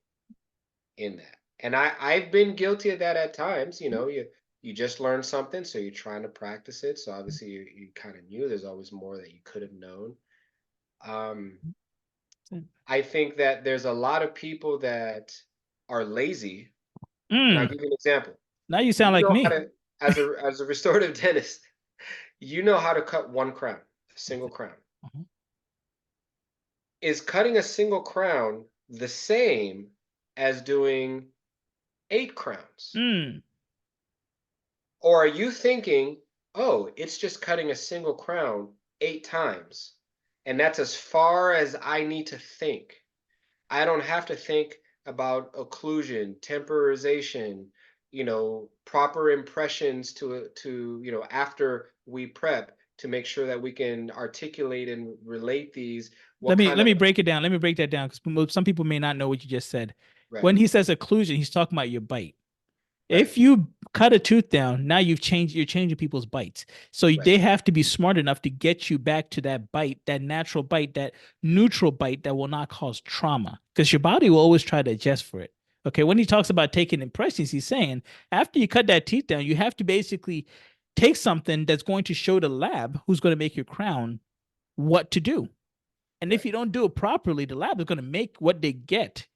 in that. And I've been guilty of that at times. You just learned something, so you're trying to practice it. So obviously you kind of knew there's always more that you could have known. Um, I think that there's a lot of people that are lazy, and I'll Mm. give you an example. Now you sound You like know how me. to, as a restorative dentist, you know how to cut one crown, a single crown. Mhm. Is cutting a single crown the same as doing 8 crowns? Mm. Or are you thinking, oh, it's just cutting a single crown 8 times, and that's as far as I need to think? I don't have to think about occlusion, temporization, proper impressions after we prep, to make sure that we can articulate and relate these. Let What me kind let of me break it down. Let me break that down because some people may not know what you just said. right, When he says occlusion, he's talking about your bite. right, If you cut a tooth down, now you're changing people's bites. So right, they have to be smart enough to get you back to that bite, that natural bite, that neutral bite that will not cause trauma. Because your body will always try to adjust for it. Okay. When he talks about taking impressions, he's saying after you cut that teeth down, you have to basically take something that's going to show the lab who's going to make your crown what to do. And if right, you don't do it properly, the lab is going to make what they get.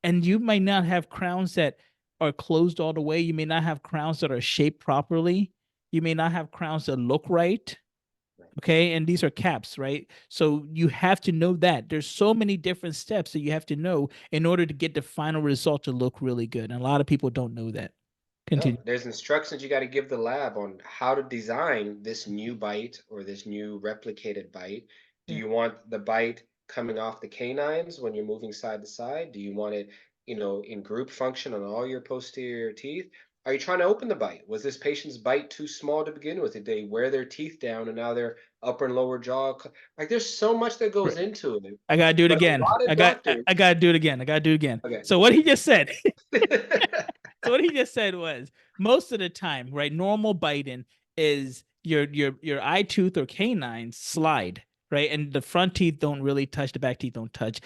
And you might not have crowns that are closed all the way. You may not have crowns that are shaped properly. You may not have crowns that look right. right. Okay. And these are caps, right? So you have to know that there's so many different steps that you have to know in order to get the final result to look really good. And a lot of people don't know that. Continue. No, there's instructions you got to give the lab on how to design this new bite or this new replicated bite. Do Yeah. you want the bite coming off the canines when you're moving side to side? Do you want it, in group function on all your posterior teeth? Are you trying to open the bite? Was this patient's bite too small to begin with? Did they wear their teeth down and now their upper and lower jaw? Like there's so much that goes into it. I gotta do it But a again. lot I of got I, doctors, I gotta do it again. I gotta do it again. okay. So what he just said. So what he just said was most of the time, right? Normal biting is your eye tooth or canines slide, right? And the front teeth don't really touch, the back teeth don't touch.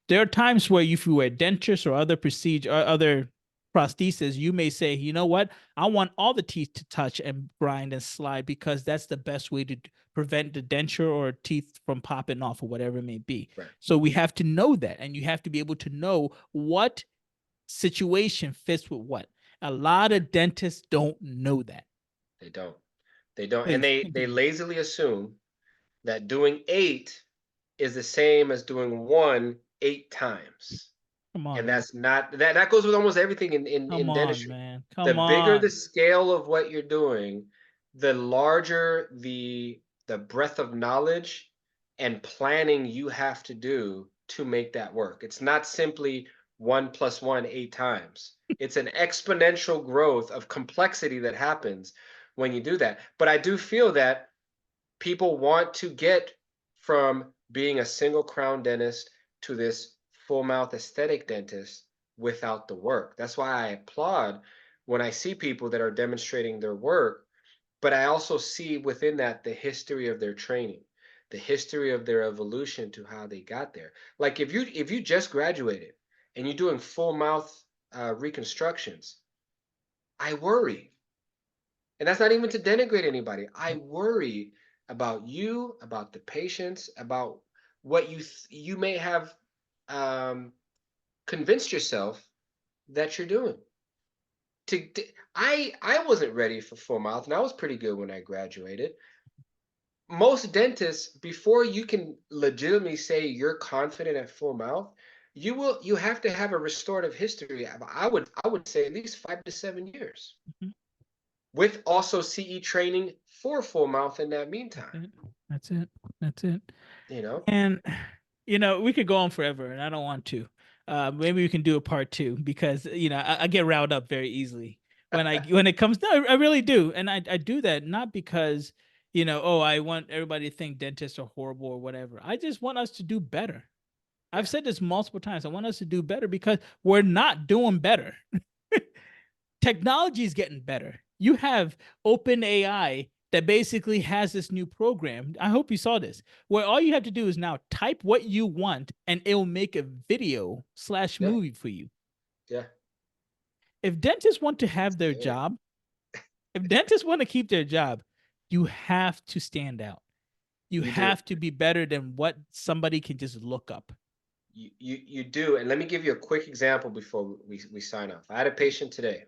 There are times where if you wear dentures or other procedure or other prosthesis, you may say, you know what? I want all the teeth to touch and grind and slide because that's the best way to prevent the denture or teeth from popping off or whatever it may be. Right. So we have to know that, and you have to be able to know what situation fits with what. A lot of dentists don't know that. They don't. They don't. And Please they continue. lazily assume that doing eight is the same as doing one 8 times. Come on, And man. that's not that goes with almost everything Come in on, dentistry. man. The Come bigger the on. scale of what you're doing, the larger the breadth of knowledge and planning you have to do to make that work. It's not simply one plus one 8 times. It's an exponential growth of complexity that happens when you do that. But I do feel that people want to get from being a single crown dentist to this full mouth aesthetic dentist without the work. That's why I applaud when I see people that are demonstrating their work, but I also see within that the history of their training, the history of their evolution to how they got there. Like if you just graduated and you're doing full mouth reconstructions, I worry, and that's not even to denigrate anybody. I worry about you, about the patients, about what you may have um, convinced yourself that you're doing. I wasn't ready for full mouth, and I was pretty good when I graduated. Most dentists, before you can legitimately say you're confident at full mouth, you have to have a restorative history. I would say at least 5 to 7 years, Mhm. with also CE training for full mouth in that That's meantime. it. That's it. That's it. You know, And we could go on forever, and I don't want to. Maybe we can do a part two because I get riled up very easily when it comes. No, I really do, and I do that not because oh, I want everybody to think dentists are horrible or whatever. I just want us to do better. I've yeah, said this multiple times. I want us to do better because we're not doing better. Technology is getting better. You have open AI that basically has this new program. I hope you saw this, where all you have to do is now type what you want and it'll make a video slash yeah, movie for you. yeah. If dentists want to have their Scary. job, if dentists want to keep their job, you have to stand out. You You do. have to be better than what somebody can just look up. You do. And let me give you a quick example before we sign off. I had a patient today,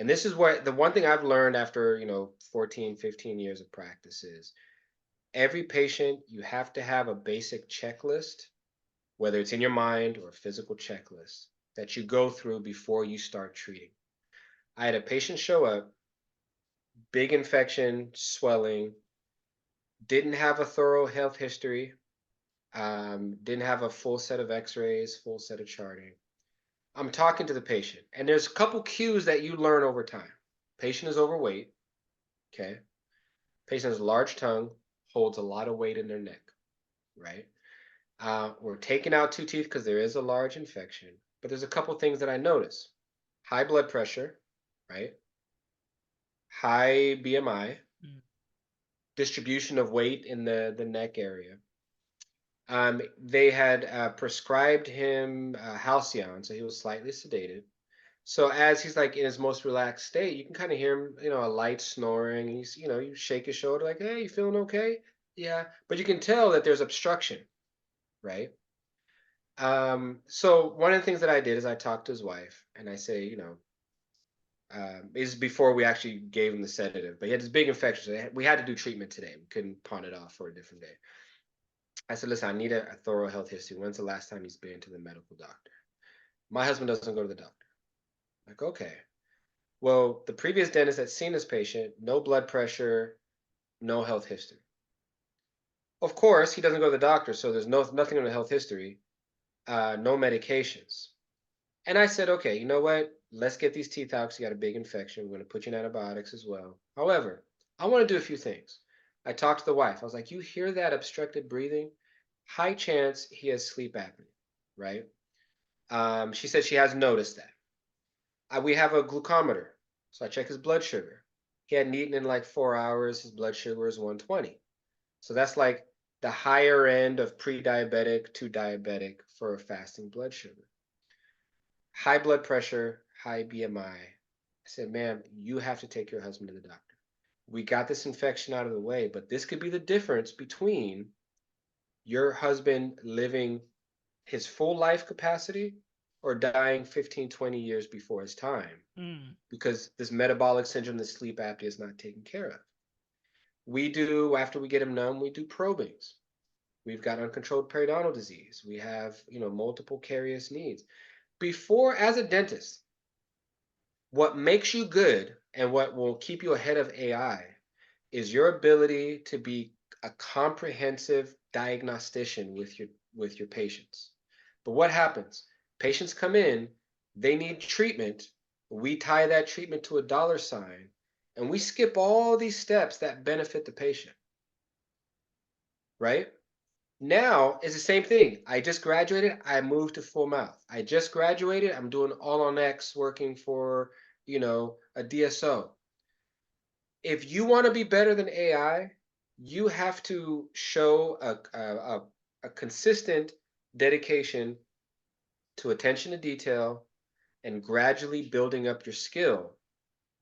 and this is what the one thing I've learned after 14, 15 years of practice is every patient you have to have a basic checklist, whether it's in your mind or a physical checklist that you go through before you start treating. I had a patient show up, big infection, swelling, didn't have a thorough health history, didn't have a full set of x-rays, full set of charting. I'm talking to the patient, and there's a couple cues that you learn over time. Patient is overweight, okay? Patient has a large tongue, holds a lot of weight in their neck, right? We're taking out 2 teeth because there is a large infection, but there's a couple things that I notice. High blood pressure, right? High BMI, Mm. distribution of weight in the neck area. They had prescribed him halcyon, so he was slightly sedated. So as he's like in his most relaxed state, you can kind of hear him, a light snoring. You shake his shoulder like, "Hey, you feeling okay?" Yeah, but you can tell that there's obstruction, right? So one of the things that I did is I talked to his wife and I say, is before we actually gave him the sedative, but he had this big infection, so we had to do treatment today. We couldn't pawn it off for a different day. I said, listen, I need a thorough health history. When's the last time he's been to the medical doctor? My husband doesn't go to the doctor. Like, okay. Well, the previous dentist that's seen this patient, no blood pressure, no health history. Of course, he doesn't go to the doctor, so there's nothing on the health history, no medications. And I said, okay, you know what? Let's get these teeth out 'cause you got a big infection. We're going to put you in antibiotics as well. However, I want to do a few things. I talked to the wife. I was like, you hear that obstructed breathing? High chance he has sleep apnea, right? She said she has noticed that. We have a glucometer. So I check his blood sugar. He hadn't eaten in like 4 hours. His blood sugar is 120. So that's like the higher end of pre-diabetic to diabetic for a fasting blood sugar. High blood pressure, high BMI. I said, ma'am, you have to take your husband to the doctor. We got this infection out of the way, but this could be the difference between your husband living his full life capacity or dying 15, 20 years before his time Mm. because this metabolic syndrome, this sleep apnea is not taken care of. We do, after we get him numb, we do probings. We've got uncontrolled periodontal disease. We have, multiple carious needs. Before, as a dentist, what makes you good and what will keep you ahead of AI is your ability to be a comprehensive diagnostician with your patients. But what happens? Patients come in, they need treatment. We tie that treatment to a dollar sign, and we skip all these steps that benefit the patient, right? Now it's the same thing. I just graduated, I moved to full mouth. I just graduated, I'm doing all on X working for, a DSO. If you want to be better than AI, you have to show a consistent dedication to attention to detail and gradually building up your skill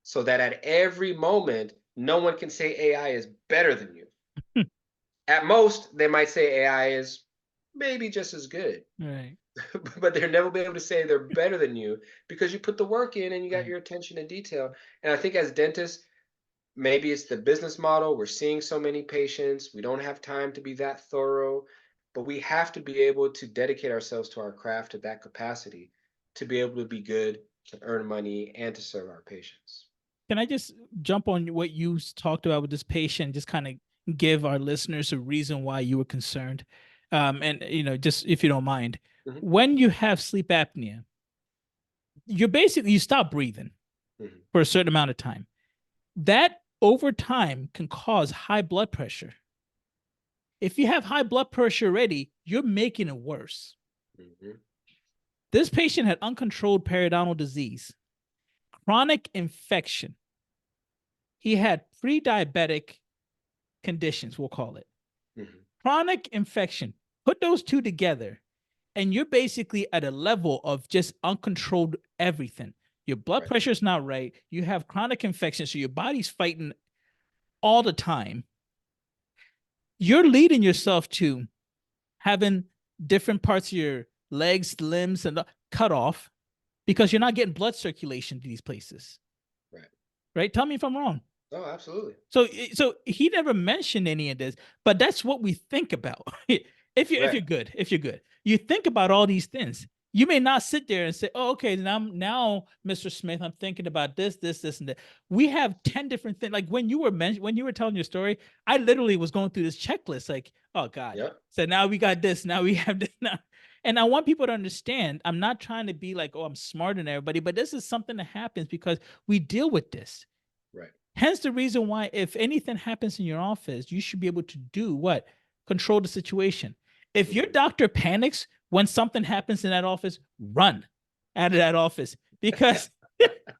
so that at every moment, no one can say AI is better than you. At most, they might say AI is maybe just as good, Right. but they'll never be able to say they're better than you because you put the work in and you got Right. your attention to detail. And I think as dentists, maybe it's the business model. We're seeing so many patients. We don't have time to be that thorough, but we have to be able to dedicate ourselves to our craft to that capacity to be able to be good, to earn money, and to serve our patients. Can I just jump on what you talked about with this patient? Just kind of give our listeners a reason why you were concerned, and just if you don't mind, Hmm. when you have sleep apnea, you stop breathing Hmm. for a certain amount of time. That over time can cause high blood pressure. If you have high blood pressure already, you're making it worse. Hmm. This patient had uncontrolled periodontal disease, chronic infection. He had pre diabetic conditions, we'll call it. Hmm. Chronic infection. Put those two together, and you're basically at a level of just uncontrolled everything. Your blood Right. pressure is not right. You have chronic infection, so your body's fighting all the time. You're leading yourself to having different parts of your legs, limbs, and cut off because you're not getting blood circulation to these places. Right. Right? Tell me if I'm wrong. Oh, absolutely. So he never mentioned any of this, but that's what we think about. If Right. you're good, you think about all these things. You may not sit there and say, "Oh, okay, now, Mr. Smith, I'm thinking about this, and that." We have 10 different things. Like when you were telling your story, I literally was going through this checklist. Like, oh God, Yep. so now we got this, now we have this, now. And I want people to understand. I'm not trying to be like, oh, I'm smarter than everybody, but this is something that happens because we deal with this. Right. Hence the reason why, if anything happens in your office, you should be able to do what? Control the situation. If your Hmm. doctor panics when something happens in that office, run out of that office because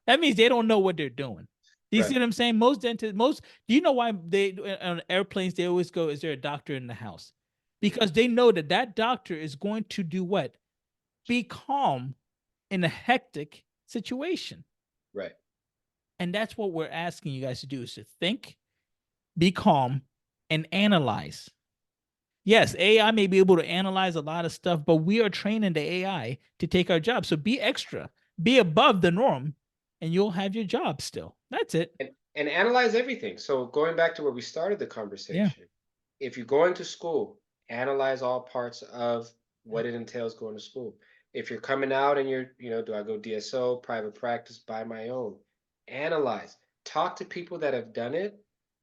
that means they don't know what they're doing. Do you see Right. what I'm saying? Most dentists, do you know why they on airplanes they always go, is there a doctor in the house? Hmm. Because they know that that doctor is going to do what? Be calm in a hectic situation. Right. And that's what we're asking you guys to do is to think, be calm, and analyze. Yes, AI may be able to analyze a lot of stuff, but we are training the AI to take our job. So be extra, be above the norm, and you'll have your job still. That's it. And analyze everything. So going back to where we started the Yeah. conversation, if you're going to school, analyze all parts of what it entails going to school. If you're coming out and you're, do I go DSO, private practice, by my own? Analyze. Talk to people that have done it,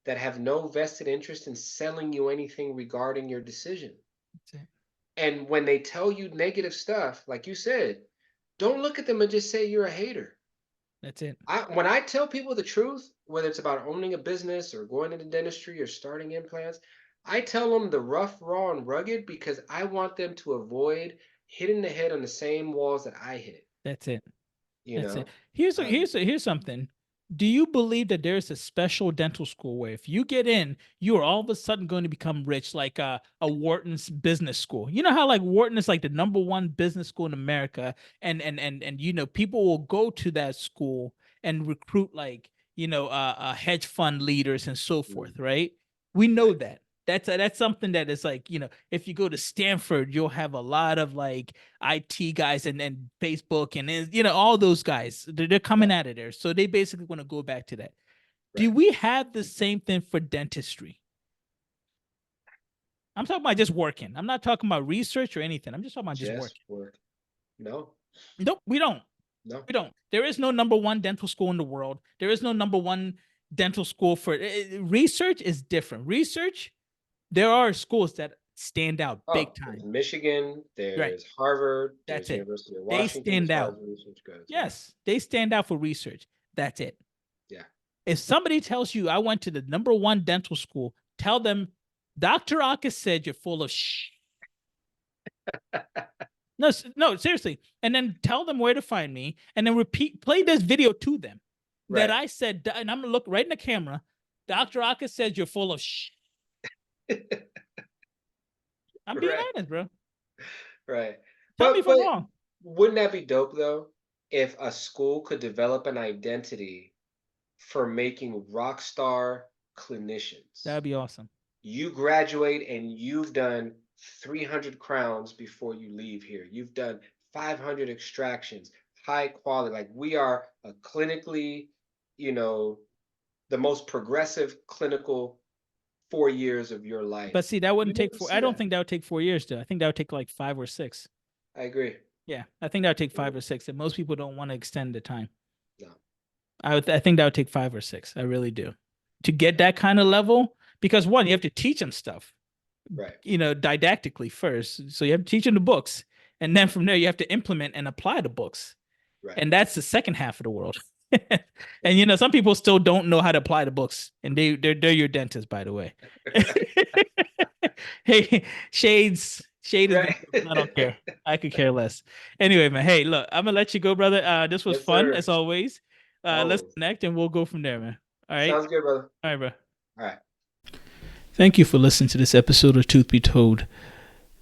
that have no vested interest in selling you anything regarding your decision. That's it. And when they tell you negative stuff, like you said, don't look at them and just say you're a hater. That's it. When I tell people the truth, whether it's about owning a business or going into dentistry or starting implants, I tell them the rough, raw, and rugged because I want them to avoid hitting the head on the same walls that I hit. That's it. You That's it. know, Here's something. Do you believe that there's a special dental school where if you get in, you are all of a sudden going to become rich, like a Wharton's business school? You know how like Wharton is like the number one business school in America, and you know people will go to that school and recruit like hedge fund leaders and so mm, forth, right? We know right, that. That's something that is like if you go to Stanford, you'll have a lot of like IT guys and Facebook and all those guys. They're coming right, out of there. So they basically want to go back to that. Do right. we have the same thing for dentistry? I'm talking about just working. I'm not talking about research or anything. I'm just talking about just Just working. work. No, Nope, we don't. no. We don't. There is no number one dental school in the world. There is no number one dental school for research is different. Research, there are schools that stand out big Oh, there's time. Michigan, Right. there's Harvard, That's there's it. University of They Washington as stand far out. as research goes. Yeah, Yes, they stand out for research. That's it. yeah. If somebody tells you I went to the number one dental school, tell them Dr. Aka said you're full of shh. No, no, seriously. And then tell them where to find me and then play this video to them that Right. I said, and I'm gonna look right in the camera. Dr. Aka said you're full of shh. I'm being Right. honest, bro. Right. Tell me if I'm But wrong. wouldn't that be dope though? If a school could develop an identity for making rock star clinicians. That'd be awesome. You graduate and you've done 300 crowns before you leave here. You've done 500 extractions, high quality. Like we are a clinically, you know, the most progressive clinical 4 years of your But life. see, that You wouldn't take never four. see I don't that. think that would take 4 years though. I think that would take like 5 or 6. I agree. Yeah, I think that would take five Mhm. or six, and most people don't want to extend the time. No. I think that would take 5 or 6. I really do. To get Yeah. that kind of level, because one, you have to teach them stuff, Right. didactically first. So you have to teach them the books, and then from there you have to implement and apply the books, Right. and that's the second half of the world. And some people still don't know how to apply the books, and they're your dentist, by the way. Hey, shade is being. Right. I don't care. I could care less. Anyway, man. Hey, look, I'm gonna let you go, brother. This was Yes, fun sir. as always. Let's Always. connect and we'll go from there, man. All right. Sounds good, brother. All right, bro. All right. Thank you for listening to this episode of Truth Be Told.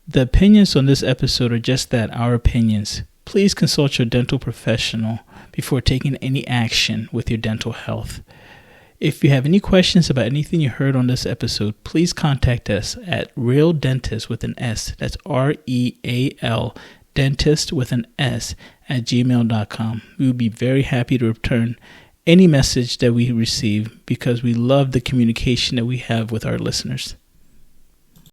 The opinions on this episode are just that, our opinions. Please consult your dental professional before taking any action with your dental health. If you have any questions about anything you heard on this episode, please contact us at Real Dentist with an S. That's REAL Dentist with an S at gmail.com. We would be very happy to return any message that we receive because we love the communication that we have with our listeners.